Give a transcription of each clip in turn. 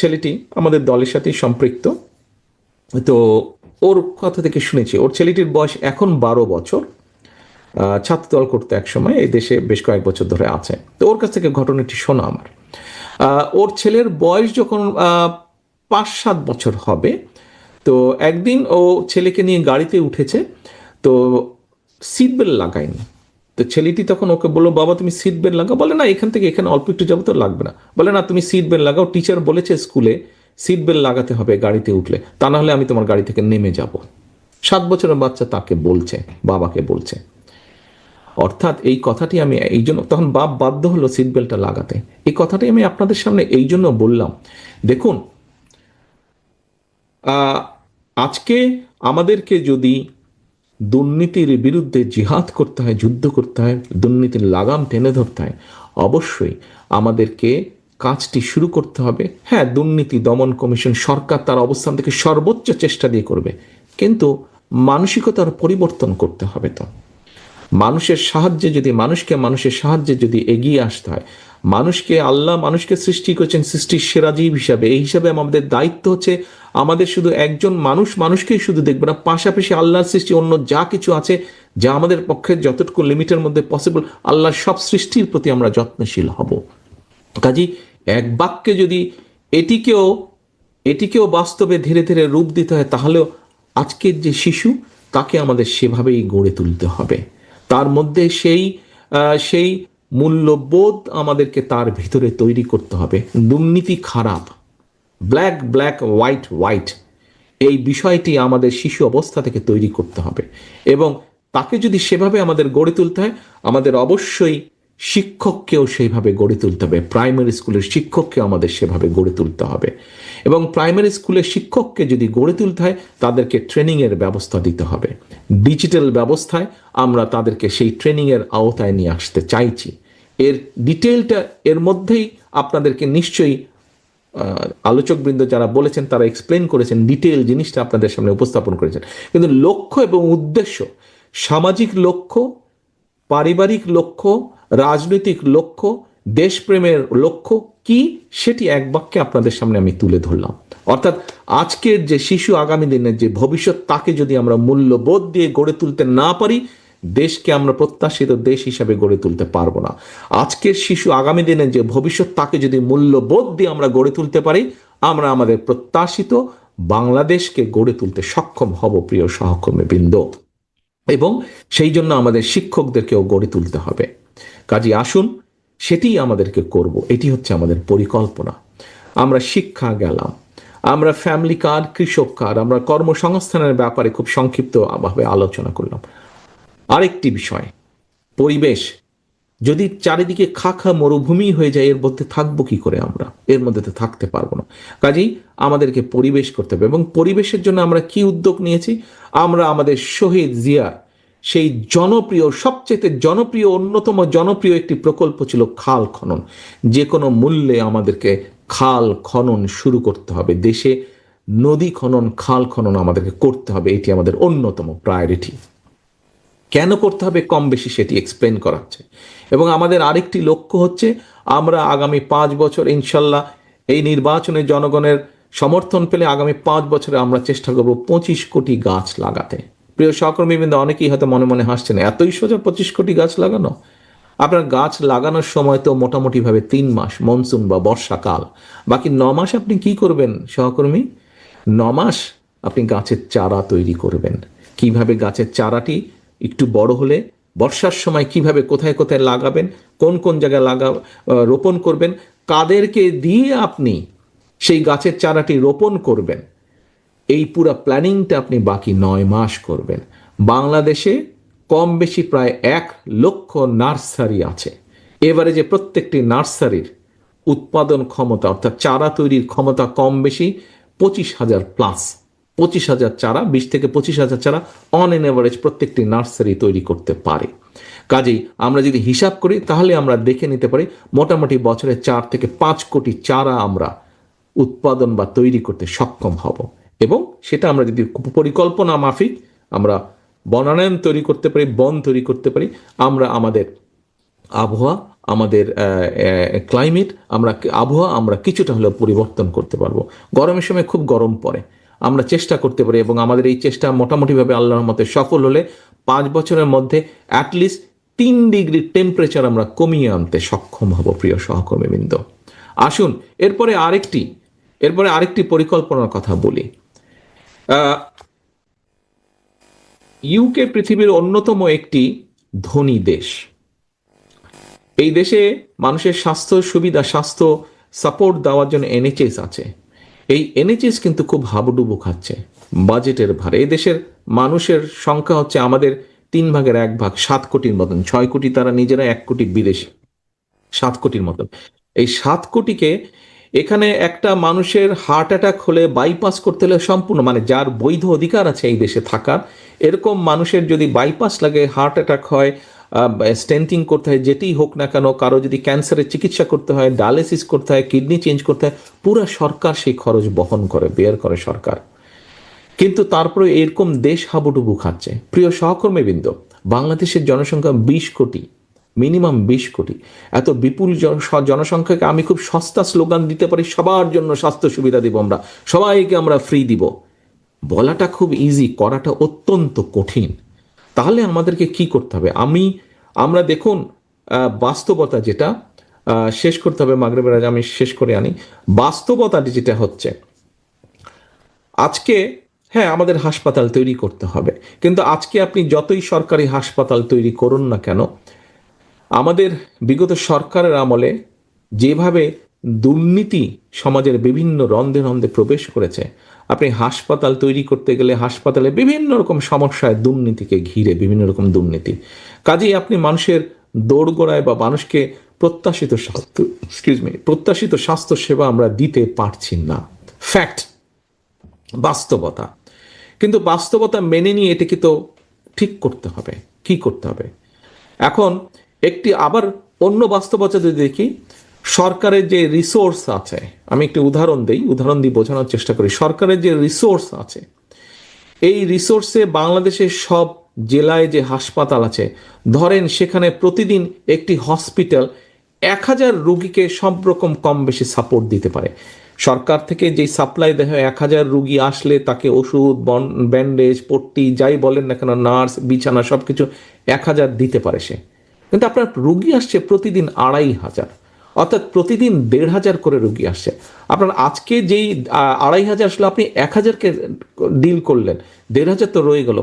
ছেলেটি আমাদের দলের সাথেই সম্পৃক্ত। তো ওর কথা থেকে শুনেছি, ওর ছেলেটির বয়স এখন 12 বছর, ছাত্রদল করতে এক সময়, এই দেশে বেশ কয়েক বছর ধরে আছে। তো ওর কাছ থেকে ঘটনাটি শোনা আমার। ওর ছেলের বয়স যখন 5-7 বছর হবে, তো একদিন ও ছেলেকে নিয়ে গাড়িতে উঠেছে, তো সিট বেল্ট লাগায়নি। তো ছেলেটি তখন ওকে বললো, বাবা তুমি সিট বেল্ট লাগাও। বলে না, এখান থেকে এখানে অল্প একটু যাবো, তো লাগবে না। বলে না, তুমি সিট বেল্ট লাগাও, টিচার বলেছে স্কুলে সিট বেল্ট লাগাতে হবে গাড়িতে উঠলে, তা না হলে আমি তোমার গাড়ি থেকে নেমে যাব। 7 বছরের বাচ্চা তাকে বলছে, বাবাকে বলছে। অর্থাৎ এই কথাটি আমি এই জন্য, তখন বাপ বাধ্য হলো সিট বেল্টটা লাগাতে। এই কথাটি আমি আপনাদের সামনে এই জন্য বললাম, দেখুন আজকে আমাদেরকে যদি দুর্নীতির বিরুদ্ধে জিহাদ করতে হয়, যুদ্ধ করতে হয়, দুর্নীতির লাগাম টেনে ধরতে হয়, অবশ্যই আমাদেরকে কাজটি শুরু করতে হবে। হ্যাঁ, দুর্নীতি দমন কমিশন, সরকার তার অবস্থান থেকে সর্বোচ্চ চেষ্টা দিয়ে করবে, কিন্তু মানসিকতার পরিবর্তন করতে হবে। তো মানুষের সাহায্যে যদি মানুষের সাহায্যে যদি এগিয়ে আসতে হয়, আল্লাহ মানুষকে সৃষ্টি করেছেন সৃষ্টির সেরা জীব হিসাবে, এই হিসাবে আমাদের দায়িত্ব হচ্ছে আমাদের শুধু একজন মানুষকেই শুধু দেখবে না, পাশাপাশি আল্লাহর সৃষ্টি অন্য যা কিছু আছে, যা আমাদের পক্ষে যতটুকু লিমিটের মধ্যে পসিবল, আল্লাহর সব সৃষ্টির প্রতি আমরা যত্নশীল হব। কাজী এক বাক্যে যদি এটিকেও বাস্তবে ধীরে ধীরে রূপ দিতে হয়, তাহলেও আজকের যে শিশু, তাকে আমাদের সেভাবেই গড়ে তুলতে হবে। তার মধ্যে সেই মূল্যবোধ আমাদেরকে তার ভিতরে তৈরি করতে হবে। দুর্নীতি খারাপ, ব্ল্যাক ব্ল্যাক, হোয়াইট হোয়াইট, এই বিষয়টি আমাদের শিশু অবস্থা থেকে তৈরি করতে হবে। এবং তাকে যদি সেভাবে আমাদের গড়ে তুলতে হয়, আমাদের অবশ্যই শিক্ষককেও সেইভাবে গড়ে তুলতে হবে। প্রাইমারি স্কুলের শিক্ষককে আমাদের সেভাবে গড়ে তুলতে হবে। এবং প্রাইমারি স্কুলের শিক্ষককে যদি গড়ে তুলতে হয়, তাদেরকে ট্রেনিংয়ের ব্যবস্থা দিতে হবে। ডিজিটাল ব্যবস্থায় আমরা তাদেরকে সেই ট্রেনিংয়ের আওতায় নিয়ে আসতে চাইছি। এর ডিটেলটা এর মধ্যেই আপনাদেরকে নিশ্চয়ই আলোচকবৃন্দ যারা বলেছেন তারা এক্সপ্লেন করেছেন, ডিটেল জিনিসটা আপনাদের সামনে উপস্থাপন করেছেন। কিন্তু লক্ষ্য এবং উদ্দেশ্য, সামাজিক লক্ষ্য, পারিবারিক লক্ষ্য, রাজনৈতিক লক্ষ্য, দেশপ্রেমের লক্ষ্য কি, সেটি এক বাক্যে আপনাদের সামনে আমি তুলে ধরলাম। অর্থাৎ আজকের যে শিশু, আগামী দিনের যে ভবিষ্যৎ, তাকে যদি আমরা মূল্যবোধ দিয়ে গড়ে তুলতে না পারি, দেশকে আমরা প্রত্যাশিত দেশ হিসাবে গড়ে তুলতে পারবো না। আজকের শিশু, আগামী দিনের যে ভবিষ্যৎ, তাকে যদি মূল্যবোধ দিয়ে আমরা গড়ে তুলতে পারি, আমরা আমাদের প্রত্যাশিত বাংলাদেশকে গড়ে তুলতে সক্ষম হব, প্রিয় সহকর্মীবৃন্দ। এবং সেই জন্য আমাদের শিক্ষকদেরকেও গড়ে তুলতে হবে। কাজে আসুন সেটিই আমাদেরকে করব, এটি হচ্ছে আমাদের পরিকল্পনা। আমরা শিক্ষা গেলাম, আমরা ফ্যামিলি কার্ড, কৃষক কার্ড, আমরা কর্মসংস্থানের ব্যাপারে খুব সংক্ষিপ্তভাবে আলোচনা করলাম। আরেকটি বিষয়, পরিবেশ। যদি চারিদিকে খাখা মরুভূমি হয়ে যায়, এর মধ্যে থাকবো কি করে আমরা? এর মধ্যে তো থাকতে পারবো না। কাজেই আমাদেরকে পরিবেশ করতে হবে। এবং পরিবেশের জন্য আমরা কি উদ্যোগ নিয়েছি? আমরা আমাদের শহীদ জিয়ার সেই জনপ্রিয়, সবচেয়ে জনপ্রিয়, অন্যতম জনপ্রিয় একটি প্রকল্প ছিল খাল খনন। যে কোনো মূল্যে আমাদেরকে খাল খনন শুরু করতে হবে। দেশে নদী খনন, খাল খনন আমাদেরকে করতে হবে। এটি আমাদের অন্যতম প্রায়োরিটি। কেন করতে হবে কম বেশি সেটি এক্সপ্লেন করাচ্ছে। এবং আমাদের আরেকটি লক্ষ্য হচ্ছে, আমরা আগামী 5 বছর ইনশাল্লাহ এই নির্বাচনে জনগণের সমর্থন পেলে আগামী 5 বছরে আমরা চেষ্টা করব 25 কোটি গাছ লাগাতে। প্রিয় সহকর্মীবৃন্দ, অনেকেই হয়তো মনে মনে হাসছেন, এতই সোজা 25 কোটি গাছ লাগানো? আপনার গাছ লাগানোর সময় তো মোটামুটিভাবে 3 মাস, মনসুন বা বর্ষাকাল। বাকি 9 মাস আপনি কি করবেন সহকর্মী? 9 মাস আপনি গাছের চারা তৈরি করবেন। কিভাবে গাছের চারাটি একটু বড় হলে বর্ষার সময় কিভাবে কোথায় কোথায় লাগাবেন, কোন কোন জায়গায় রোপণ করবেন, কাদেরকে দিয়ে আপনি সেই গাছের চারাটি রোপণ করবেন, এই পুরো প্ল্যানিংটা আপনি বাকি 9 মাস করবেন। বাংলাদেশে কম বেশি প্রায় 1 লক্ষ নার্সারি আছে। এবারে যে প্রত্যেকটি নার্সারির উৎপাদন ক্ষমতা, অর্থাৎ চারা তৈরির ক্ষমতা কম বেশি 25,000 প্লাস। 25,000 চারা, 20 থেকে 25,000 চারা অন এন এভারেজ প্রত্যেকটি নার্সারি তৈরি করতে পারে। কাজেই আমরা যদি হিসাব করি, তাহলে আমরা দেখে নিতে পারি মোটামুটি বছরে 4 থেকে 5 কোটি চারা আমরা উৎপাদন বা তৈরি করতে সক্ষম হব। এবং সেটা আমরা যদি পরিকল্পনা মাফিক আমরা বনায়ন তৈরি করতে পারি, বন তৈরি করতে পারি, আমরা আমাদের আবহাওয়া আমাদের ক্লাইমেট, আমরা আবহাওয়া আমরা কিছুটা হলেও পরিবর্তন করতে পারবো। গরমের সময় খুব গরম পড়ে, আমরা চেষ্টা করতে পারি এবং আমাদের এই চেষ্টা মোটামুটিভাবে আল্লাহর মতে সফল হলে 5 বছরের মধ্যে অ্যাটলিস্ট 3 ডিগ্রি টেম্পারেচার আমরা কমিয়ে আনতে সক্ষম হব। প্রিয় সহকর্মীবৃন্দ, আসুন এরপরে আরেকটি পরিকল্পনার কথা বলি। ইউকে পৃথিবীর অন্যতম একটি ধনী দেশ। এই দেশে মানুষের স্বাস্থ্য সুবিধা, স্বাস্থ্য সাপোর্ট দেওয়ার জন্য এনএইচএস আছে। এই এনএইচএস কিন্তু খুব হাবুডুবু খাচ্ছে বাজেটের ভারে। এই দেশের মানুষের সংখ্যা হচ্ছে আমাদের 1/3, 7 কোটির মতন। 6 কোটি তারা নিজেরা, 1 কোটি বিদেশি, 7 কোটির মতন। এই 7 কোটিকে এখানে একটা মানুষের হার্ট অ্যাটাক হলে বাইপাস করতে হলে সম্পূর্ণ, মানে যার বৈধ অধিকার আছে এই দেশে থাকার, এরকম মানুষের যদি বাইপাস লাগে, হার্ট অ্যাটাক হয়, স্টেন্টিং করতে হয়, যেটিই হোক না কেন, কারো যদি ক্যান্সারের চিকিৎসা করতে হয়, ডায়ালিসিস করতে হয়, কিডনি চেঞ্জ করতে হয়, পুরো সরকার সেই খরচ বহন করে, বের করে সরকার। কিন্তু তারপরে এরকম দেশ হাবুডুবু খাচ্ছে। প্রিয় সহকর্মীবৃন্দ, বাংলাদেশের জনসংখ্যা 20 কোটি, মিনিমাম 20 কোটি। এত বিপুল জনসংখ্যাকে আমি খুব সস্তা স্লোগান দিতে পারি, সবার জন্য স্বাস্থ্য সুবিধা দিব, আমরা সবাইকে আমরা ফ্রি দিব। বলাটা খুব ইজি, করাটা অত্যন্ত কঠিন। তাহলে আমাদেরকে কি করতে হবে? আমরা দেখুন, বাস্তবতা যেটা শেষ করতে হবে, মাগরিবের আগে আমি শেষ করে আনি। বাস্তবতা যেটা হচ্ছে, আজকে হ্যাঁ আমাদের হাসপাতাল তৈরি করতে হবে, কিন্তু আজকে আপনি যতই সরকারি হাসপাতাল তৈরি করুন না কেন, আমাদের বিগত সরকারের আমলে যেভাবে দুর্নীতি সমাজের বিভিন্ন রন্ধে রন্ধে প্রবেশ করেছে, আপনি হাসপাতাল তৈরি করতে গেলে হাসপাতালে বিভিন্ন রকম সমস্যায়, দুর্নীতিকে ঘিরে বিভিন্ন রকম দুর্নীতি, কাজেই আপনি মানুষের দোরগোড়ায় বা মানুষকে প্রত্যাশিত স্বাস্থ্য সেবা আমরা দিতে পারছি না। ফ্যাক্ট, বাস্তবতা। কিন্তু বাস্তবতা মেনে নিয়ে এটাকে তো ঠিক করতে হবে। কি করতে হবে? এখন একটি আবার অন্য বাস্তবতা যদি দেখি, সরকারের যে রিসোর্স আছে, আমি একটি উদাহরণ দিয়ে বোঝানোর চেষ্টা করি। সরকারের যে রিসোর্স আছে, এই রিসোর্সে বাংলাদেশের সব জেলায় যে হাসপাতাল আছে, ধরেন সেখানে প্রতিদিন একটি হসপিটাল 1000 রুগীকে সব রকম কম বেশি সাপোর্ট দিতে পারে। সরকার থেকে যেই সাপ্লাই দেওয়া হয়, 1000 রুগী আসলে তাকে ওষুধ, ব্যান্ডেজ, পট্টি, যাই বলেন না কেন, নার্স, বিছানা, সব কিছু 1000 দিতে পারে সে। কিন্তু আপনার রুগী আসছে প্রতিদিন 2500, অর্থাৎ প্রতিদিন 1500 করে রুগী আসছে। আপনার আজকে যেই 2500 আসলে আপনি 1000কে ডিল করলেন, 1500 তো রয়ে গেল।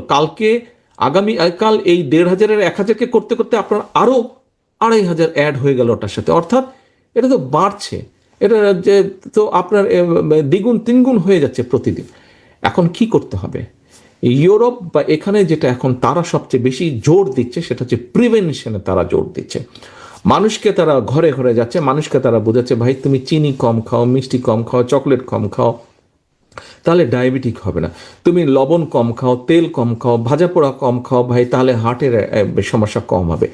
আগামীকাল এই 1500-এর 1000কে করতে করতে আপনার আরো 2500 অ্যাড হয়ে গেল ওটার সাথে, অর্থাৎ এটা তো বাড়ছে। এটা যে তো আপনার দ্বিগুণ তিনগুণ হয়ে যাচ্ছে প্রতিদিন। এখন কি করতে হবে? ইউরোপ বা এখানে যেটা এখন তারা সবচেয়ে বেশি জোর দিচ্ছে, সেটা হচ্ছে প্রিভেনশনে তারা জোর দিচ্ছে। মানুষকে তারা ঘরে ঘরে যাচ্ছে, মানুষকে তারা বোঝাচ্ছে, ভাই তুমি চিনি কম খাও, মিষ্টি কম খাও, চকলেট কম খাও, তাহলে ডায়াবেটিক হবে না। তুমি লবণ কম খাও, তেল কম খাও, ভাজা পোড়া কম খাও, ভাই তাহলে হার্টের সমস্যা কম হবে।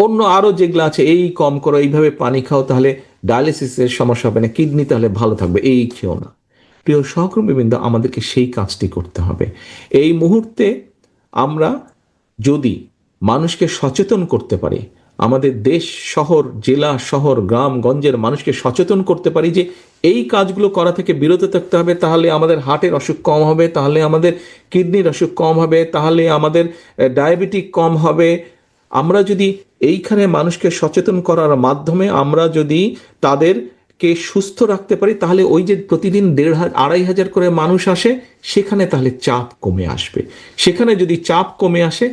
অন্য আরও যেগুলো আছে, এই কম করো, এইভাবে পানি খাও, তাহলে ডায়ালিসিসের সমস্যা হবে না, কিডনি তাহলে ভালো থাকবে, এই খেও না। প্রিয় সহকর্মীবৃন্দ, আমাদেরকে সেই কাজটি করতে হবে। এই মুহূর্তে আমরা যদি মানুষকে সচেতন করতে পারি, আমাদের দেশ, শহর, জেলা, শহর, গ্রাম গঞ্জের মানুষকে সচেতন করতে পারি যে এই কাজগুলো করা থেকে বিরত থাকতে হবে, তাহলে আমাদের হার্টের অসুখ কম হবে, তাহলে আমাদের কিডনির অসুখ কম হবে, তাহলে আমাদের ডায়াবেটিক কম হবে। আমরা যদি এইখানে মানুষকে সচেতন করার মাধ্যমে আমরা যদি তাদেরকে সুস্থ রাখতে পারি, তাহলে ওই যে প্রতিদিন 2500 করে মানুষ আসে, সেখানে তাহলে চাপ কমে আসবে। সেখানে যদি চাপ কমে আসে,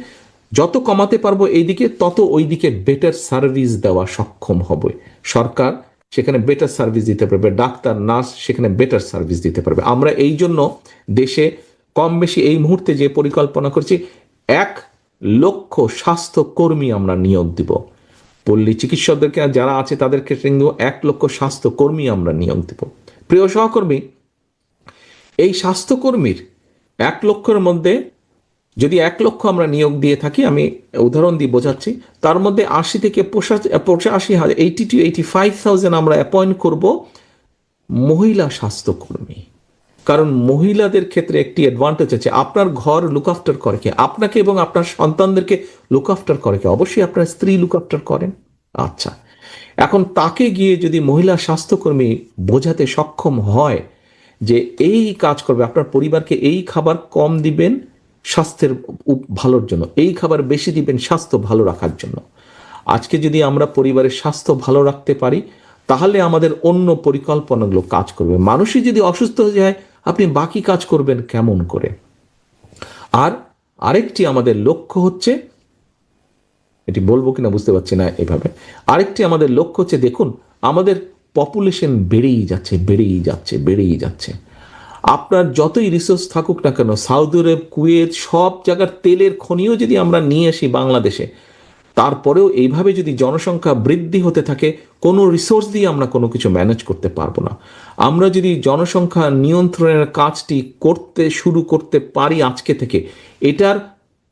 যত কমাতে পারবো এইদিকে, তত ওইদিকে বেটার সার্ভিস দেওয়া সক্ষম হবে সরকার। সেখানে বেটার সার্ভিস দিতে পারবে, ডাক্তার, নার্স সেখানে বেটার সার্ভিস দিতে পারবে। আমরা এই জন্য দেশে কম বেশি এই মুহূর্তে যে পরিকল্পনা করছি, 1 লক্ষ স্বাস্থ্য কর্মী আমরা নিয়োগ দিব। পল্লী চিকিৎসকদেরকে যারা আছে তাদেরকে 1 লক্ষ স্বাস্থ্য কর্মী আমরা নিয়োগ দিব। প্রিয় সহকর্মী, এই স্বাস্থ্যকর্মীর 1 লক্ষের মধ্যে যদি 1 লক্ষ আমরা নিয়োগ দিয়ে থাকি, আমি উদাহরণ দিয়ে বোঝাচ্ছি, তার মধ্যে 80 থেকে 85,000, 80 to 85,000 আমরা অ্যাপয়েন্ট করব মহিলা স্বাস্থ্যকর্মী। কারণ মহিলাদের ক্ষেত্রে একটি অ্যাডভান্টেজ আছে, আপনার ঘর লুক আফটার করে কে? আপনাকে এবং আপনার সন্তানদেরকে লুক আফটার করে কে? অবশ্যই আপনার স্ত্রী লুক আফটার করেন। আচ্ছা, এখন তাকে গিয়ে যদি মহিলা স্বাস্থ্যকর্মী বোঝাতে সক্ষম হয় যে এই কাজ করবে, আপনার পরিবারকে এই খাবার কম দিবেন স্বাস্থ্যের ভালোর জন্য, এই খাবার বেশি দিবেন স্বাস্থ্য ভালো রাখার জন্য। আজকে যদি আমরা পরিবারের স্বাস্থ্য ভালো রাখতে পারি, তাহলে আমাদের অন্য পরিকল্পনাগুলো কাজ করবে। মানুষই যদি অসুস্থ হয়ে যায়, আপনি বাকি কাজ করবেন কেমন করে? আর আরেকটি আমাদের লক্ষ্য হচ্ছে, এটি বলবো কিনা বুঝতে পারছি না এভাবে, আরেকটি আমাদের লক্ষ্য হচ্ছে, দেখুন আমাদের পপুলেশন বেড়েই যাচ্ছে, বেড়েই যাচ্ছে, বেড়েই যাচ্ছে। আপনার যতই রিসোর্স থাকুক না কেন, সৌদি আরব, কুয়েত, সব জায়গার তেলের খনিও যদি আমরা নিয়ে আসি বাংলাদেশে, তারপরেও এইভাবে যদি জনসংখ্যা বৃদ্ধি হতে থাকে, কোনো রিসোর্স দিয়ে আমরা কোনো কিছু ম্যানেজ করতে পারবো না। আমরা যদি জনসংখ্যা নিয়ন্ত্রণের কাজটি করতে শুরু করতে পারি আজকে থেকে, এটার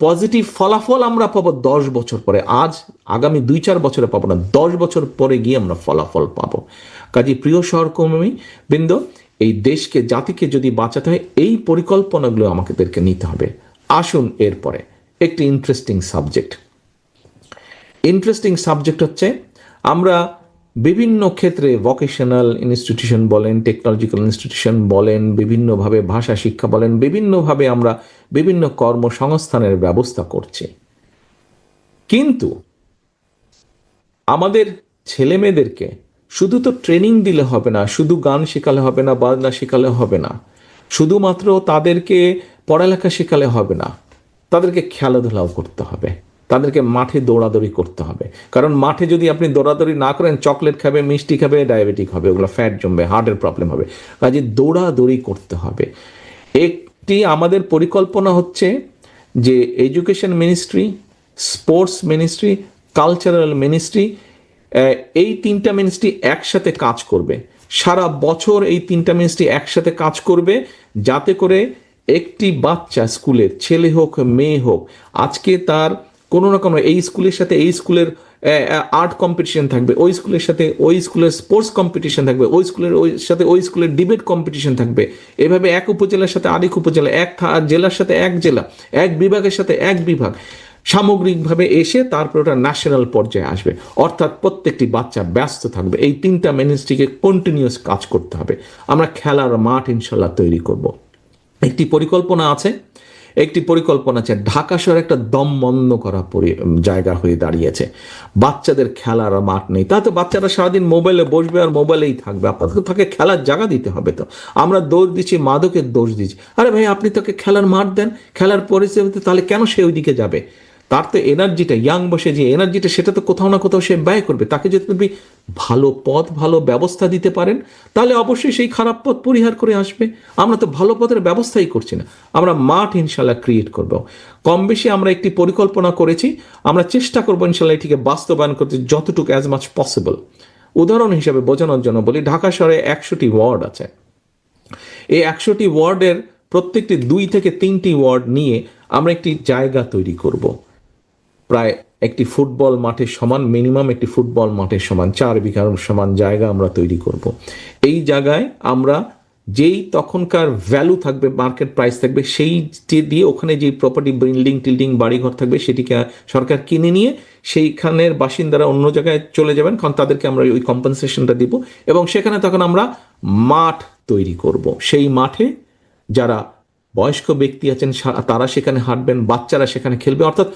পজিটিভ ফলাফল আমরা পাবো 10 বছর পরে। আজ আগামী 2-4 বছরে পাবো না, 10 বছর পরে গিয়ে আমরা ফলাফল পাবো। কাজে প্রিয় সহকর্মী বৃন্দ, এই দেশকে, জাতিকে যদি বাঁচাতে হয়, এই পরিকল্পনাগুলো আমাদেরকে নিতে হবে। আসুন এরপরে একটি ইন্টারেস্টিং সাবজেক্ট হচ্ছে, আমরা বিভিন্ন ক্ষেত্রে ভোকেশনাল ইনস্টিটিউশন বলেন, টেকনোলজিক্যাল ইনস্টিটিউশন বলেন, বিভিন্নভাবে ভাষা শিক্ষা বলেন, বিভিন্নভাবে আমরা বিভিন্ন কর্মসংস্থানের ব্যবস্থা করছি। কিন্তু আমাদের ছেলে মেয়েদেরকে শুধু তো ট্রেনিং দিলে হবে না, শুধু গান শেখালে হবে না, বাজনা শেখালে হবে না, শুধুমাত্র তাদেরকে পড়ালেখা শেখালে হবে না, তাদেরকে খেলাধুলাও করতে হবে, তাদেরকে মাঠে দৌড়াদৌড়ি করতে হবে। কারণ মাঠে যদি আপনি দৌড়াদৌড়ি না করেন, চকলেট খাবে, মিষ্টি খাবে, ডায়াবেটিক হবে, ওগুলো ফ্যাট জমবে, হার্টের প্রবলেম হবে। কাজে দৌড়াদৌড়ি করতে হবে। একটি আমাদের পরিকল্পনা হচ্ছে যে education ministry, sports ministry, cultural ministry, এই তিনটা মিনিস্ট্রি একসাথে কাজ করবে সারা বছর। এই তিনটা মিনিস্ট্রি একসাথে কাজ করবে, যাতে করে একটি বাচ্চা, স্কুলের ছেলে হোক মেয়ে হোক, আজকে তার কোনো না কোনো, এই স্কুলের সাথে এই স্কুলের আর্ট কম্পিটিশন থাকবে, ওই স্কুলের সাথে ওই স্কুলের স্পোর্টস কম্পিটিশন থাকবে, ওই স্কুলের সাথে ওই স্কুলের ডিবেট কম্পিটিশন থাকবে। এভাবে এক উপজেলার সাথে আরেক উপজেলা, এক জেলার সাথে এক জেলা, এক বিভাগের সাথে এক বিভাগ, সামগ্রিকভাবে এসে তারপর ওটা ন্যাশনাল পর্যায়ে আসবে। অর্থাৎ প্রত্যেকটি বাচ্চা ব্যস্ত থাকবে। এই তিনটা মিনিস্ট্রিকে কন্টিনিউয়াস কাজ করতে হবে। আমরা খেলার মাঠ ইনশাল্লাহ তৈরি করব। একটি পরিকল্পনা আছে ঢাকা শহর একটা দম বন্ধ করা জায়গা হয়ে দাঁড়িয়েছে। বাচ্চাদের খেলার মাঠ নেই, তাতে বাচ্চারা সারাদিন মোবাইলে বসবে আর মোবাইলেই থাকবে। আপনাকে তাকে খেলার জায়গা দিতে হবে। তো আমরা দোষ দিচ্ছি, মাদকের দোষ দিচ্ছি। আরে ভাই, আপনি তাকে খেলার মাঠ দেন, খেলার পরিস্থিতিতে, তাহলে কেন সে ওইদিকে যাবে? তার তো এনার্জিটা, ইয়াং বসে যে এনার্জিটা, সেটা তো কোথাও না কোথাও সে ব্যয় করবে। তাকে যদি আপনি ভালো পথ, ভালো ব্যবস্থা দিতে পারেন, তাহলে অবশ্যই সেই খারাপ পথ পরিহার করে আসবে। আমরা তো ভালো পথের ব্যবস্থাই করছি না। আমরা মাঠ ইনশাল্লাহ ক্রিয়েট করব। কম বেশি আমরা একটি পরিকল্পনা করেছি, আমরা চেষ্টা করবো ইনশাল্লাহ এটিকে বাস্তবায়ন করতে যতটুকু, অ্যাজ মাচ পসিবল। উদাহরণ হিসাবে বোঝানোর জন্য বলি, ঢাকা শহরে 100টি ওয়ার্ড আছে। এই 100টি ওয়ার্ডের প্রত্যেকটি 2 থেকে 3টি ওয়ার্ড নিয়ে আমরা একটি জায়গা তৈরি করব। প্রায় একটি ফুটবল মাঠের সমান, মিনিমাম একটি ফুটবল মাঠের সমান, 4 বিঘার সমান জায়গা আমরা তৈরি করব। এই জায়গায় আমরা যেই তখনকার ভ্যালু থাকবে, মার্কেট প্রাইস থাকবে, সেই দিয়ে ওখানে যে প্রপার্টি, বিল্ডিং টিল্ডিং, বাড়িঘর থাকবে, সেটিকে সরকার কিনে নিয়ে সেইখানের বাসিন্দারা অন্য জায়গায় চলে যাবেন, কারণ তাদেরকে আমরা ওই কম্পেনসেশনটা দিব। এবং সেখানে তখন আমরা মাঠ তৈরি করব। সেই মাঠে যারা বয়স্ক ব্যক্তি আছেন তারা সেখানে হাঁটবেন, বাচ্চারা সেখানে খেলবে। অর্থাৎ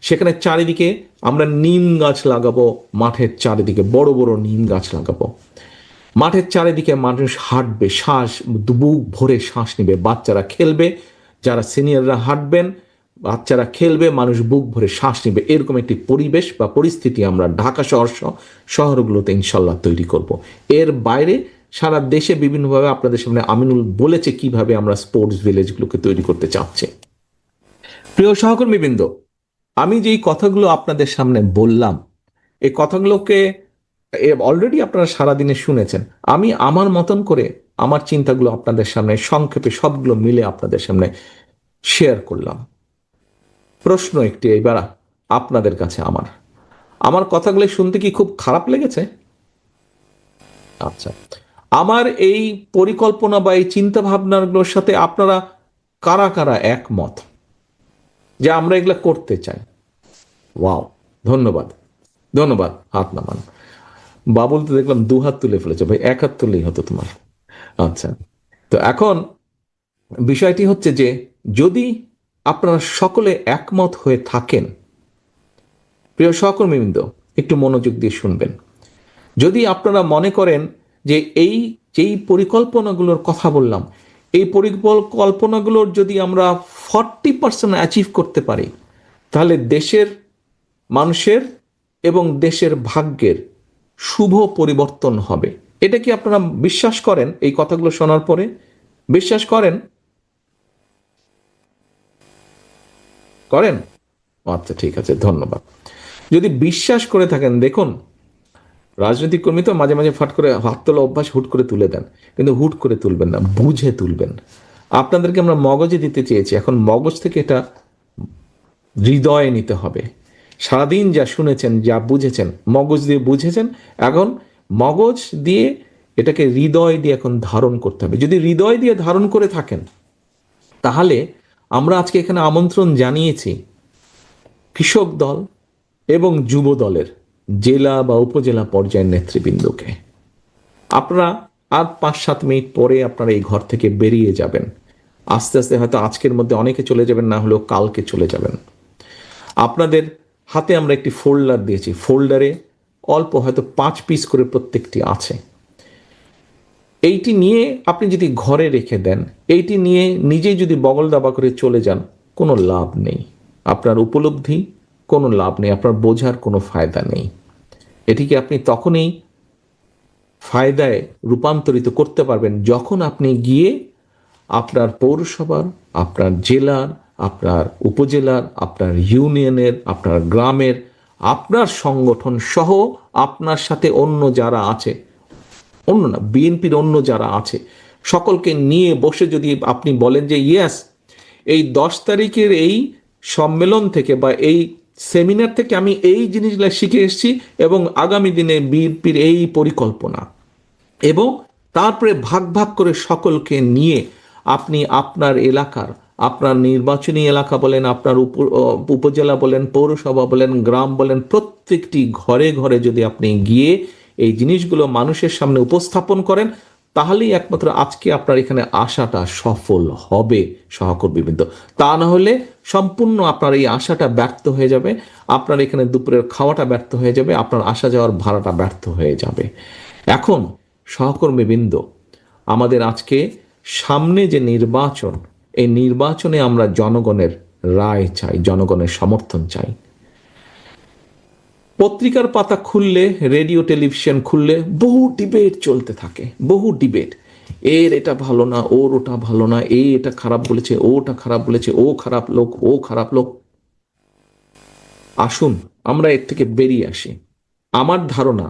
সেখানে চারিদিকে আমরা নিম গাছ লাগাবো, মাঠের চারিদিকে বড় বড় নিম গাছ লাগাবো। মাঠের চারিদিকে মানুষ হাঁটবে, বুক ভরে শ্বাস নিবে, বাচ্চারা খেলবে, যারা সিনিয়ররা হাঁটবেন, বাচ্চারা খেলবে, মানুষ বুক ভরে শ্বাস নিবে। এরকম একটি পরিবেশ বা পরিস্থিতি আমরা ঢাকা শহরগুলোতে ইনশাল্লাহ তৈরি করব। এর বাইরে সারা দেশে বিভিন্নভাবে আপনাদের সামনে আমিনুল বলেছে কিভাবে আমরা স্পোর্টস ভিলেজগুলোকে তৈরি করতে চাচ্ছি। প্রিয় সহকর্মীবৃন্দ, আমি যেই কথাগুলো আপনাদের সামনে বললাম, এই কথাগুলোকে অলরেডি আপনারা সারাদিনে শুনেছেন। আমি আমার মতন করে আমার চিন্তাগুলো আপনাদের সামনে সংক্ষেপে সবগুলো মিলে আপনাদের সামনে শেয়ার করলাম। প্রশ্ন একটি এবার আপনাদের কাছে, আমার কথাগুলো শুনতে কি খুব খারাপ লেগেছে? আচ্ছা, আমার এই পরিকল্পনা বা এই চিন্তা ভাবনাগুলোর সাথে আপনারা কারা কারা একমত যে আমরা এগুলা করতে চাই? ওয়াও, ধন্যবাদ, হাত নামান। বাবুল তো দেখলাম 2 হাত তুলে ফেলেছে, ভাই 1 হাত তুললেই হতো তোমার। আচ্ছা, তো এখন বিষয়টি হচ্ছে যে যদি আপনারা সকলে একমত হয়ে থাকেন, প্রিয় সহকর্মীবৃন্দ একটু মনোযোগ দিয়ে শুনবেন, যদি আপনারা মনে করেন যে এই যেই পরিকল্পনাগুলোর কথা বললাম, এই পরিকল্পনাগুলোর যদি আমরা 40% অ্যাচিভ করতে পারি, তাহলে দেশের মানুষের এবং দেশের ভাগ্যের শুভ পরিবর্তন হবে। এটা কি আপনারা বিশ্বাস করেন? এই কথাগুলো শোনার পরে বিশ্বাস করেন? করেন? আচ্ছা, ঠিক আছে, ধন্যবাদ। যদি বিশ্বাস করে থাকেন, দেখুন রাজনৈতিক কর্মী তো মাঝে মাঝে ফাট করে হাত তোলা অভ্যাস, হুট করে তুলে দেন, কিন্তু হুট করে তুলবেন না, বুঝে তুলবেন। আপনাদেরকে আমরা মগজে দিতে চেয়েছি, এখন মগজ থেকে এটা হৃদয়ে নিতে হবে। সারাদিন যা শুনেছেন, যা বুঝেছেন, মগজ দিয়ে বুঝেছেন, এখন মগজ দিয়ে এটাকে হৃদয় দিয়ে এখন ধারণ করতে হবে। যদি হৃদয় দিয়ে ধারণ করে থাকেন, তাহলে আমরা আজকে এখানে আমন্ত্রণ জানিয়েছি কৃষক দল এবং যুব দলের জেলা বা উপজেলা পর্যায়ের নেতৃবৃন্দকে। আপনারা আর 5-7 মিনিট পরে আপনারা এই ঘর থেকে বেরিয়ে যাবেন। আস্তে আস্তে হয়তো আজকের মধ্যে অনেকে চলে যাবেন, না হলেও কালকে চলে যাবেন। আপনাদের হাতে আমরা একটি ফোল্ডার দিয়েছি, ফোল্ডারে অল্প হয়তো 5 পিস করে প্রত্যেকটি আছে। এইটি নিয়ে আপনি যদি ঘরে রেখে দেন, এইটি নিয়ে নিজেই যদি বগল দাবা করে চলে যান, কোনো লাভ নেই। আপনার উপলব্ধি কোনো লাভ নেই, আপনার বোঝার কোনো ফায়দা নেই। এটিকে আপনি তখনই ফায়দায় রূপান্তরিত করতে পারবেন যখন আপনি গিয়ে আপনার পৌরসভার, আপনার জেলার, আপনার উপজেলার, আপনার ইউনিয়নের, আপনার গ্রামের, আপনার সংগঠন সহ আপনার সাথে অন্য যারা আছে, অন্য না, বিএনপির অন্য যারা আছে, সকলকে নিয়ে বসে যদি আপনি বলেন যে ইয়েস, এই 10 তারিখের এই সম্মেলন থেকে বা এই সেমিনার থেকে আমি এই জিনিসগুলো শিখে এসেছি এবং আগামী দিনে বিএনপির এই পরিকল্পনা, এবং তারপরে ভাগ ভাগ করে সকলকে নিয়ে আপনি আপনার এলাকার, আপনার নির্বাচনী এলাকা বলেন, আপনার উপজেলা বলেন, পৌরসভা বলেন, গ্রাম বলেন, প্রত্যেকটি ঘরে ঘরে যদি আপনি গিয়ে এই জিনিসগুলো মানুষের সামনে উপস্থাপন করেন, তাহলেই একমাত্র আজকে আপনার এখানে আশাটা সফল হবে সহকর্মীবৃন্দ। তা না হলে সম্পূর্ণ আপনার এই আশাটা ব্যর্থ হয়ে যাবে, আপনার এখানে দুপুরের খাওয়াটা ব্যর্থ হয়ে যাবে, আপনার আসা যাওয়ার ভাড়াটা ব্যর্থ হয়ে যাবে। এখন সহকর্মীবৃন্দ, আমাদের আজকে সামনে যে নির্বাচন, এই নির্বাচনে আমরা জনগণের রায় চাই, জনগণের সমর্থন চাই। পত্রিকার পাতা খুললে, রেডিও টেলিভিশন খুললে বহু ডিবেট চলতে থাকে, বহু ডিবেট। এর এটা ভালো না, ওর ওটা ভালো না, এটা খারাপ বলেছে, ওটা খারাপ বলেছে, ও খারাপ লোক, ও খারাপ লোক। আসুন আমরা এর থেকে বেরিয়ে আসি। আমার ধারণা,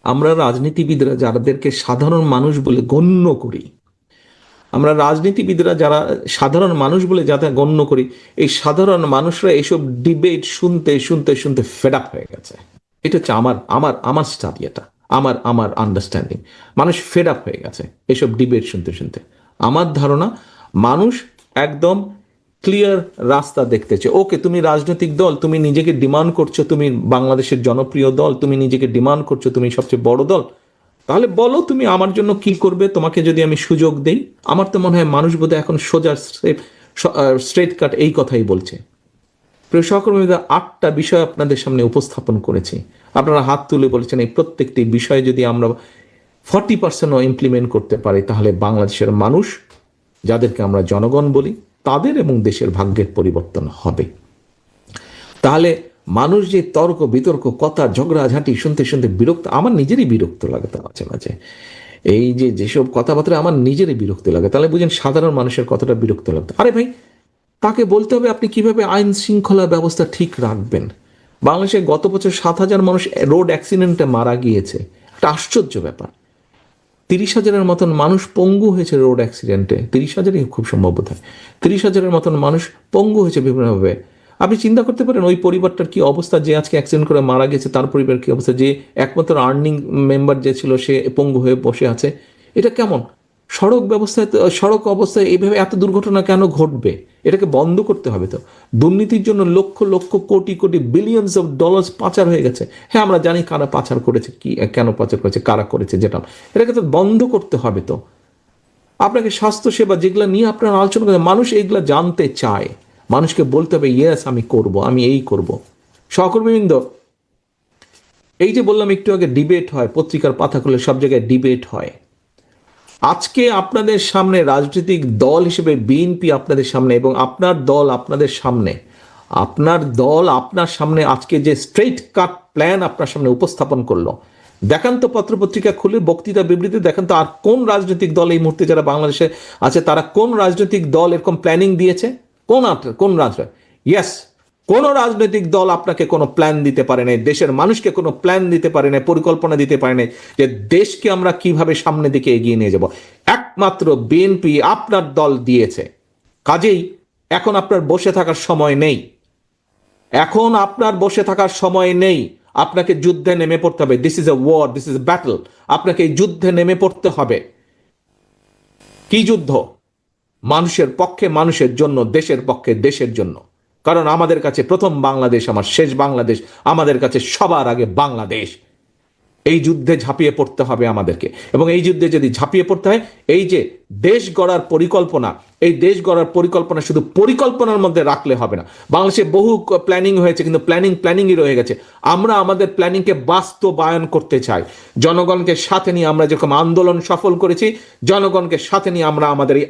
আমরা রাজনীতিবিদরা যাদেরকে সাধারণ মানুষ বলে গণ্য করি, আমরা রাজনীতিবিদরা যারা সাধারণ মানুষ বলে যাতে গণ্য করি, এই সাধারণ মানুষরা এইসব ডিবেট শুনতে শুনতে শুনতে ফেড আপ হয়ে গেছে। এটা হচ্ছে আমার আমার আমার স্টাডি, এটা আমার আমার আন্ডারস্ট্যান্ডিং। মানুষ ফেড আপ হয়ে গেছে এইসব ডিবেট শুনতে শুনতে। আমার ধারণা মানুষ একদম ক্লিয়ার রাস্তা দেখতেছে। ওকে, তুমি রাজনৈতিক দল, তুমি নিজেকে ডিমান্ড করছো তুমি বাংলাদেশের জনপ্রিয় দল, তুমি নিজেকে ডিমান্ড করছো তুমি সবচেয়ে বড় দল, তাহলে বলো তুমি আমার জন্য কি করবে, তোমাকে যদি আমি সুযোগ দেই। আমার তো মনে হয় মানুষ বোধহয় এখন সোজা স্ট্রেট কাট এই কথাই বলছে। প্রিয় সহকর্মীরা, 8টা বিষয় আপনাদের সামনে উপস্থাপন করেছি, আপনারা হাত তুলে বলেছেন এই প্রত্যেকটি বিষয়ে যদি আমরা 40%ও ইমপ্লিমেন্ট করতে পারি, তাহলে বাংলাদেশের মানুষ, যাদেরকে আমরা জনগণ বলি, তাদের এবং দেশের ভাগ্যের পরিবর্তন হবে। তাহলে মানুষ যে তর্ক বিতর্ক, কথা ঝগড়াঝাঁটি শুনতে শুনতে বিরক্ত, আমার নিজেরই বিরক্ত লাগে তো মাঝে মাঝে, এই যে যেসব কথাবার্তা আমার নিজেরই বিরক্ত লাগে। তাহলে বুঝেন সাধারণ মানুষের কতটা বিরক্ত লাগতো। আরে ভাই, তাকে বলতে হবে আপনি কিভাবে আইন শৃঙ্খলা ব্যবস্থা ঠিক রাখবেন। বাংলাদেশে গত বছর 7,000 মানুষ রোড অ্যাক্সিডেন্টে মারা গিয়েছে, একটা আশ্চর্য ব্যাপার। 30,000-এর মতন মানুষ পঙ্গু হয়েছে রোড অ্যাক্সিডেন্টে, 30,000-ই খুব সম্ভব বোধ হয়, 30,000-এর মতন মানুষ পঙ্গু হয়েছে বিভিন্নভাবে। আপনি চিন্তা করতে পারেন ওই পরিবারটার কি অবস্থা, যে আজকে অ্যাক্সিডেন্ট করে মারা গেছে তার পরিবার কি অবস্থা, যে একমাত্র আর্নিং মেম্বার যে ছিল সে পঙ্গু হয়ে বসে আছে। এটা কেমন সড়ক ব্যবস্থায়, সড়ক অবস্থায় এইভাবে এত দুর্ঘটনা কেন ঘটবে? এটাকে বন্ধ করতে হবে। তো দুর্নীতির জন্য lakh lakh crore crore billions of dollars পাচার হয়ে গেছে। হ্যাঁ, আমরা জানি কারা পাচার করেছে, কি কেন পাচার করেছে, কারা করেছে, যেটা এটাকে তো বন্ধ করতে হবে। তো আপনাকে স্বাস্থ্যসেবা যেগুলো নিয়ে আপনারা আলোচনা করেন, মানুষ এইগুলো জানতে চায়, মানুষকে বলতে হবে ইয়েস আমি করব, আমি এই করব। সহকর্মীবৃন্দ, এই যে বললাম একটু আগে ডিবেট হয়, পত্রিকার পাতা খুলে সব জায়গায় ডিবেট হয়। আজকে আপনাদের সামনে রাজনৈতিক দল হিসেবে বিএনপি আপনাদের সামনে, এবং আপনার দল আপনাদের সামনে, আপনার দল আপনার সামনে আজকে যে স্ট্রেইট কাট প্ল্যান আপনার সামনে উপস্থাপন করলো, দেখান তো পত্রপত্রিকা খুলে, বক্তৃতা বিবৃতি দেখান তো আর কোন রাজনৈতিক দল এই মুহূর্তে যারা বাংলাদেশে আছে তারা কোন রাজনৈতিক দল এরকম প্ল্যানিং দিয়েছে? কোন রাজনৈতিক? ইয়েস, কোন রাজনৈতিক দল আপনাকে কোনো প্ল্যান দিতে পারে নাই, দেশের মানুষকে কোনো প্ল্যান দিতে পারে নাই, পরিকল্পনা দিতে পারে নাই যে দেশকে আমরা কিভাবে সামনের দিকে এগিয়ে নিয়ে যাব। একমাত্র বিএনপি আপনার দল দিয়েছে। কাজেই এখন আপনার বসে থাকার সময় নেই, এখন আপনার বসে থাকার সময় নেই, আপনাকে যুদ্ধে নেমে পড়তে হবে। This is a war, this is a battle. আপনাকে এই যুদ্ধে নেমে পড়তে হবে। কি যুদ্ধ? মানুষের পক্ষে, মানুষের জন্য, দেশের পক্ষে, দেশের জন্য। কারণ আমাদের কাছে প্রথম বাংলাদেশ, আমার শেষ বাংলাদেশ, আমাদের কাছে সবার আগে বাংলাদেশ। এই যুদ্ধে ঝাঁপিয়ে পড়তে হবে আমাদেরকে। এবং এই যুদ্ধে যদি ঝাঁপিয়ে পড়তে হয়, এই যে দেশ গড়ার পরিকল্পনা, এই দেশ গড়ার পরিকল্পনা শুধু পরিকল্পনার মধ্যে রাখলে হবে না। বাংলাদেশে বহু প্ল্যানিং হয়েছে, কিন্তু প্ল্যানিংই রয়ে গেছে। আমরা আমাদের প্ল্যানিংকে বাস্তবায়ন করতে চাই। জনগণকে সাথে নিয়ে আমরা যেরকম আন্দোলন সফল করেছি, জনগণকে সাথে নিয়ে আমরা আমাদের এই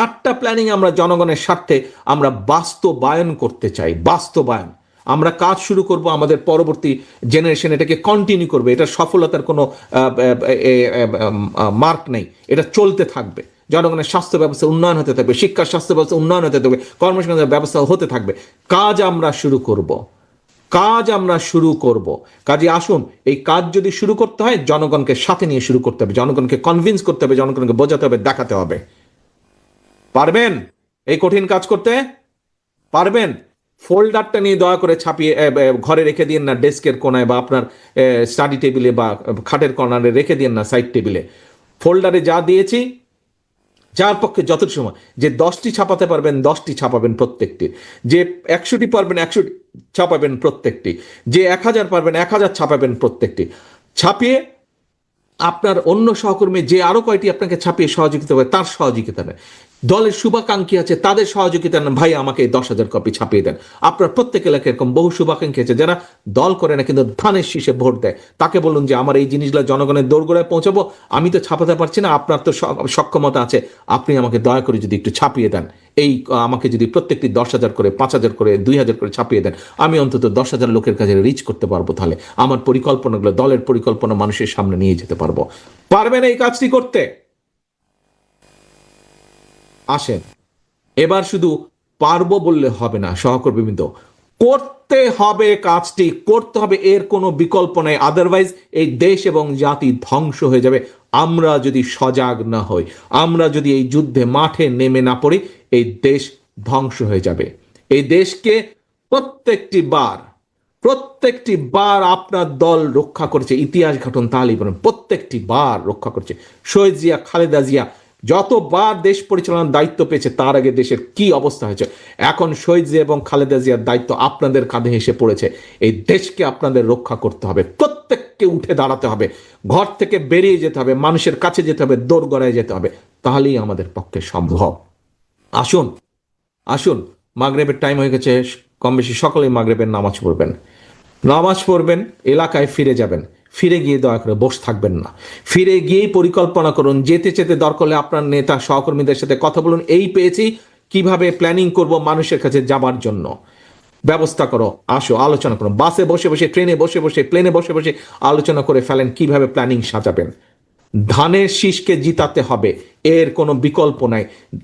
আটটা প্ল্যানিং আমরা জনগণের স্বার্থে আমরা বাস্তবায়ন করতে চাই। বাস্তবায়ন আমরা কাজ শুরু করব, আমাদের পরবর্তী জেনারেশন এটাকে কন্টিনিউ করবে। এটা সফলতার কোনো মার্ক নেই, এটা চলতে থাকবে। জনগণের স্বাস্থ্য ব্যবস্থা উন্নয়ন হতে থাকবে, শিক্ষার স্বাস্থ্য ব্যবস্থা উন্নয়ন হতে থাকবে, কর্মসংস্থানের ব্যবস্থা হতে থাকবে। কাজ আমরা শুরু করব। কাজে আসুন, এই কাজ যদি শুরু করতে হয়, জনগণকে সাথে নিয়ে শুরু করতে হবে, জনগণকে কনভিন্স করতে হবে, জনগণকে বোঝাতে হবে, দেখাতে হবে। পারবেন এই কঠিন কাজ করতে? পারবেন? ফোল্ডারটা নিয়ে দয়া করে ছাপিয়ে ঘরে রেখে দিন না, ডেস্কের কোনায় বা আপনার স্টাডি টেবিলে বা খাটের কর্নারে রেখে দিন না, সাইড টেবিলে। ফোল্ডারে যা দিয়েছি, যার পক্ষে যত সময়, যে 10টি ছাপাতে পারবেন 10টি ছাপাবেন প্রত্যেকটি, যে 100টি পারবেন 100টি ছাপাবেন প্রত্যেকটি, যে 1000 পারবেন 1000 ছাপাবেন প্রত্যেকটি। ছাপিয়ে আপনার অন্য সহকর্মী যে আরো কয়টি আপনাকে ছাপিয়ে সহযোগিতা করে, তার সহযোগিতা নেন। দলের শুভাকাঙ্ক্ষী আছে, তাদের সহযোগিতা নেন। ভাই, আমাকে 10,000 কপি ছাপিয়ে দেন। আপনার প্রত্যেক এলাকায় এরকম বহু শুভাকাঙ্ক্ষী আছে যারা দল করে না, কিন্তু ধানের শীষে ভোট দেয়। তাকে বলুন যে আমার এই জিনিসগুলো জনগণের দোরগোড়ায় পৌঁছাবো, আমি তো ছাপাতে পারছি না, আপনার তো সক্ষমতা আছে, আপনি আমাকে দয়া করে যদি একটু ছাপিয়ে দেন, এই আমাকে যদি প্রত্যেকটি 10,000 করে, 5,000 করে, 2,000 করে ছাপিয়ে দেন, আমি অন্তত 10,000 লোকের কাছে রিচ করতে পারবো। তাহলে আমার পরিকল্পনাগুলো, দলের পরিকল্পনা মানুষের সামনে নিয়ে যেতে পারবো। পারবেন এই কাজটি করতে? আসেন, এবার শুধু পারবো বললে হবে না সহকর্মীবৃন্দ, করতে হবে, কাজটি করতে হবে, এর কোনো বিকল্প নেই। আদারওয়াইজ এই দেশ এবং জাতি ধ্বংস হয়ে যাবে। আমরা যদি সজাগ না হই, আমরা যদি এই যুদ্ধে মাঠে নেমে না পড়ি, এই দেশ ধ্বংস হয়ে যাবে। এই দেশকে প্রত্যেকটি বার আপনার দল রক্ষা করেছে। ইতিহাস ঘটন তাহলেই বলেন, প্রত্যেকটি বার রক্ষা করেছে। শহীদ জিয়া, খালেদা জিয়া যতবার দেশ পরিচালনার দায়িত্ব পেয়েছে, তার আগে দেশের কি অবস্থা হয়েছে। এখন শহীদ জিয়া এবং খালেদা জিয়ার দায়িত্ব আপনাদের কাঁধে এসে পড়েছে। এই দেশকে আপনাদের রক্ষা করতে হবে, প্রত্যেককে উঠে দাঁড়াতে হবে, ঘর থেকে বেরিয়ে যেতে হবে, মানুষের কাছে যেতে হবে, দোরগোড়ায় যেতে হবে। তাহলেই আমাদের পক্ষে সম্ভব। আসুন, মাগরিবের টাইম হয়ে গেছে, কম বেশি সকলেই মাগরিবের নামাজ পড়বেন, এলাকায় ফিরে যাবেন। ফিরে গিয়ে দয়া করে বসে থাকবেন না, ফিরে গিয়েই পরিকল্পনা করুন। যেতে দরকার হলে আপনার নেতা সহকর্মীদের সাথে কথা বলুন, এই পেয়েছি, কিভাবে প্ল্যানিং করব মানুষের কাছে যাবার জন্য, ব্যবস্থা করো। আসো, আলোচনা করো, বাসে বসে বসে, ট্রেনে বসে বসে, প্লেনে বসে বসে আলোচনা করে ফেলেন কিভাবে প্ল্যানিং সাজাবেন। ধানের শীষকে জিতাতে হবে, এর কোনো বিকল্প নাই।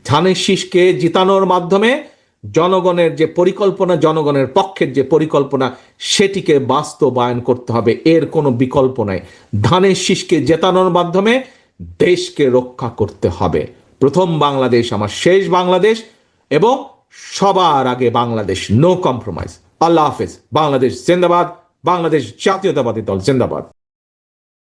ধানের শীষকে জিতানোর মাধ্যমে জনগণের যে পরিকল্পনা, জনগণের পক্ষের যে পরিকল্পনা, সেটিকে বাস্তবায়ন করতে হবে, এর কোনো বিকল্প নাই। ধানের শীষকে জেতানোর মাধ্যমে দেশকে রক্ষা করতে হবে। প্রথম বাংলাদেশ, আমার শেষ বাংলাদেশ, এবং সবার আগে বাংলাদেশ, নো কম্প্রোমাইজ। আল্লাহ হাফেজ। বাংলাদেশ জিন্দাবাদ, বাংলাদেশ জাতীয়তাবাদী দল জিন্দাবাদ।